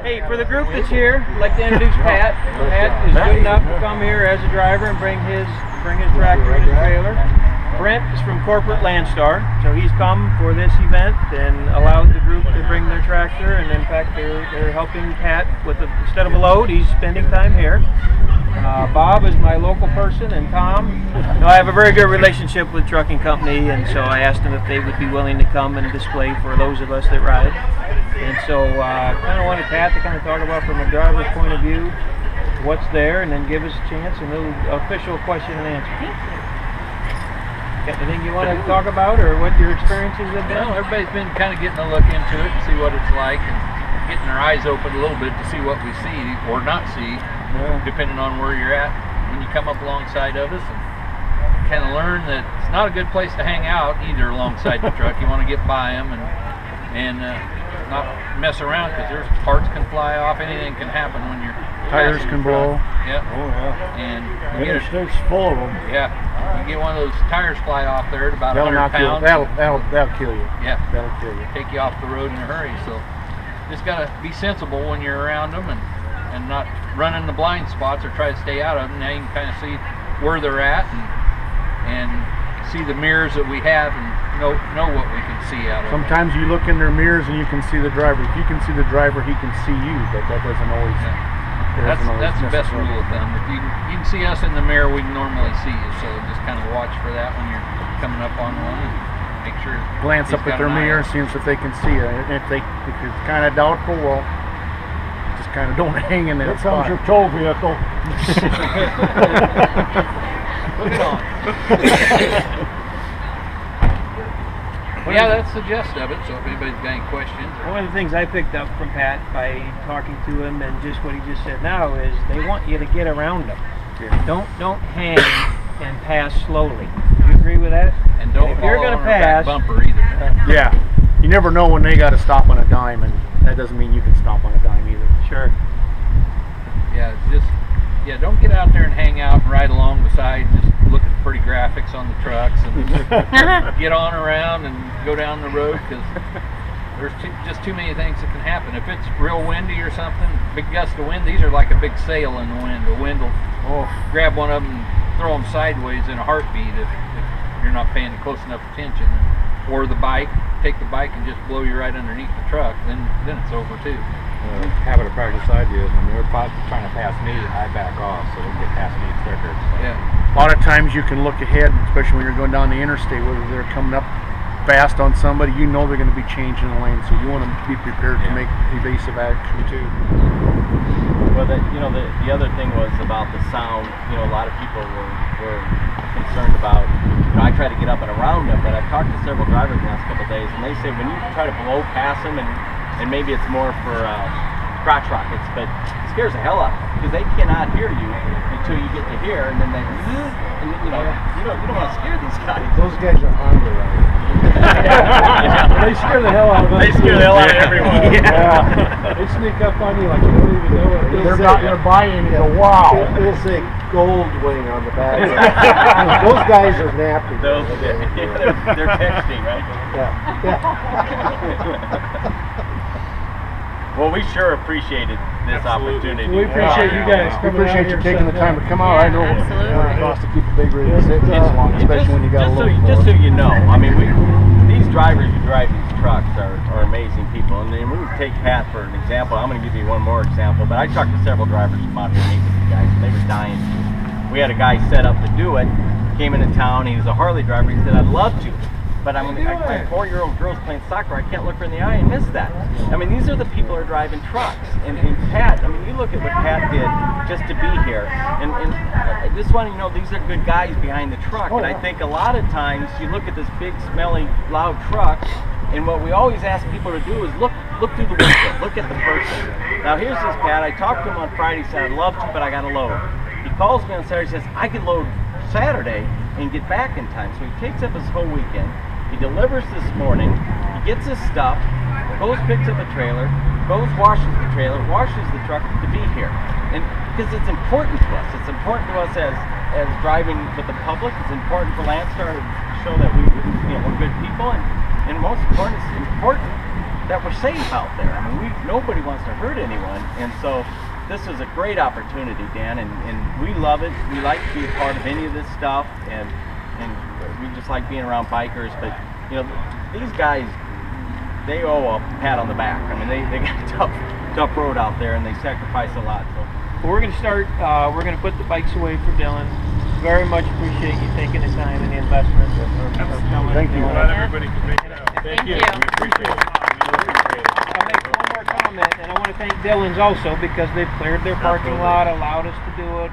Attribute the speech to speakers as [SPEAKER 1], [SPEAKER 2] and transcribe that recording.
[SPEAKER 1] Hey, for the group that's here, I'd like to introduce Pat. Pat is good enough to come here as a driver and bring his tractor and his trailer. Brent is from Corporate Landstar, so he's come for this event and allowed the group to bring their tractor, and in fact they're helping Pat with instead of a load, he's spending time here. Bob is my local person, and Tom. I have a very good relationship with trucking company, and so I asked them if they would be willing to come and display for those of us that ride. And so I kind of wanted Pat to kind of talk about from a driver's point of view what's there, and then give us a chance and a little official question and answer. Got anything you want to talk about, or what your experiences have been?
[SPEAKER 2] Well, everybody's been kind of getting a look into it to see what it's like, and getting their eyes open a little bit to see what we see or not see, depending on where you're at when you come up alongside of us, and kind of learn that it's not a good place to hang out either alongside the truck. You want to get by them and not mess around, because there's parts can fly off, anything can happen when you're
[SPEAKER 3] tires can blow.
[SPEAKER 2] Yep.
[SPEAKER 3] Oh yeah.
[SPEAKER 2] And
[SPEAKER 3] the interstate's full of them.
[SPEAKER 2] Yeah. You get one of those tires fly off there at about 100 pounds.
[SPEAKER 3] That'll kill you.
[SPEAKER 2] Yeah.
[SPEAKER 3] That'll kill you.
[SPEAKER 2] Take you off the road in a hurry. So just gotta be sensible when you're around them, and not run in the blind spots or try to stay out of them. Now you can kind of see where they're at and see the mirrors that we have, and know what we can see out of them.
[SPEAKER 3] Sometimes you look in their mirrors and you can see the driver. If you can see the driver, he can see you, but that doesn't always.
[SPEAKER 2] Yeah. That's the best rule of thumb. If you can see us in the mirror, we can normally see you. So just kind of watch for that when you're coming up on one, and make sure.
[SPEAKER 3] Glance up at their mirror, see if they can see you. And if you're kind of doubtful, well, just kind of don't hang in that spot.
[SPEAKER 4] Here comes your tow vehicle.
[SPEAKER 2] Put it on. Yeah, that's the gist of it, so if anybody's got any questions.
[SPEAKER 1] One of the things I picked up from Pat by talking to him and just what he just said now is they want you to get around them. Yeah. Don't hang and pass slowly. Do you agree with that?
[SPEAKER 2] And don't
[SPEAKER 1] if you're going to pass,
[SPEAKER 2] bumper either.
[SPEAKER 3] Yeah, you never know when they got to stop on a dime, and that doesn't mean you can stop on a dime either.
[SPEAKER 1] Sure.
[SPEAKER 2] Yeah, don't get out there and hang out and ride along beside. Just look at the pretty graphics on the trucks and get on around and go down the road, because there's just too many things that can happen. If it's real windy or something, big gust of wind, these are like a big sail in the wind. The wind will grab one of them and throw them sideways in a heartbeat if you're not paying close enough attention. Or the bike, take the bike and just blow you right underneath the truck, then it's over too.
[SPEAKER 4] Habit of practice I do is when they're trying to pass me, I back off so they can get past me quicker. So.
[SPEAKER 2] Yeah.
[SPEAKER 3] A lot of times you can look ahead, especially when you're going down the interstate, whether they're coming up fast on somebody, you know they're going to be changing the lane, so you want to be prepared to make evasive action too.
[SPEAKER 5] Well, the other thing was about the sound. A lot of people were concerned about. I try to get up and around them, but I've talked to several drivers the last couple of days, and they say when you try to blow past them, and maybe it's more for crotch rockets, but it scares the hell out of them, because they cannot hear you until you get to here, and then you don't want to scare these guys.
[SPEAKER 4] Those guys are Honda riders. They scare the hell out of us.
[SPEAKER 5] They scare the hell out of everyone.
[SPEAKER 4] Yeah. They sneak up on you like you don't even know it.
[SPEAKER 3] They're buying, you go, wow.
[SPEAKER 4] It'll say Gold Wing on the back. Those guys are nappy.
[SPEAKER 5] They're texting, right?
[SPEAKER 4] Yeah.
[SPEAKER 5] Well, we sure appreciated this opportunity.
[SPEAKER 4] We appreciate you guys.
[SPEAKER 3] We appreciate you taking the time to come out. I know it costs to keep a big rig sitting this long,
[SPEAKER 5] Yeah,
[SPEAKER 3] especially when you got a load.
[SPEAKER 5] Just so you know, I mean, these drivers who drive these trucks are amazing people. And then we take Pat for an example. I'm going to give you one more example, but I talked to several drivers from out here meeting these guys, and they were dying to. We had a guy set up to do it, came into town, he was a Harley driver, he said, I'd love to. But my 4-year-old girl's playing soccer, I can't look her in the eye and miss that. I mean, these are the people who are driving trucks. And Pat, I mean, you look at what Pat did just to be here. And I just want to these are good guys behind the truck. And I think a lot of times you look at this big, smelly, loud truck, and what we always ask people to do is look through the window, look at the person. Now here's this Pat, I talked to him on Friday, said, I'd love to, but I got to load. He calls me on Saturday, says, I can load Saturday and get back in time. So he takes up his whole weekend. He delivers this morning, he gets his stuff, goes picks up a trailer, goes washes the trailer, washes the truck to be here. And because it's important to us. It's important to us as driving with the public. It's important for Landstar to show that we're good people, and most important, it's important that we're safe out there. I mean, nobody wants to hurt anyone, and so this is a great opportunity, Dan, and we love it. We like to be a part of any of this stuff, and we just like being around bikers. But you know, these guys, they owe a pat on the back. I mean, they got a tough road out there, and they sacrifice a lot. So
[SPEAKER 1] We're going to start. We're going to put the bikes away for Dillon. Very much appreciate you taking the time and the investment of coming.
[SPEAKER 3] Thank you.
[SPEAKER 6] Not everybody can make it out.
[SPEAKER 7] Thank you.
[SPEAKER 6] We appreciate it.
[SPEAKER 1] I'll make one more comment, and I want to thank Dillon's also because they've cleared their parking lot, allowed us to do it.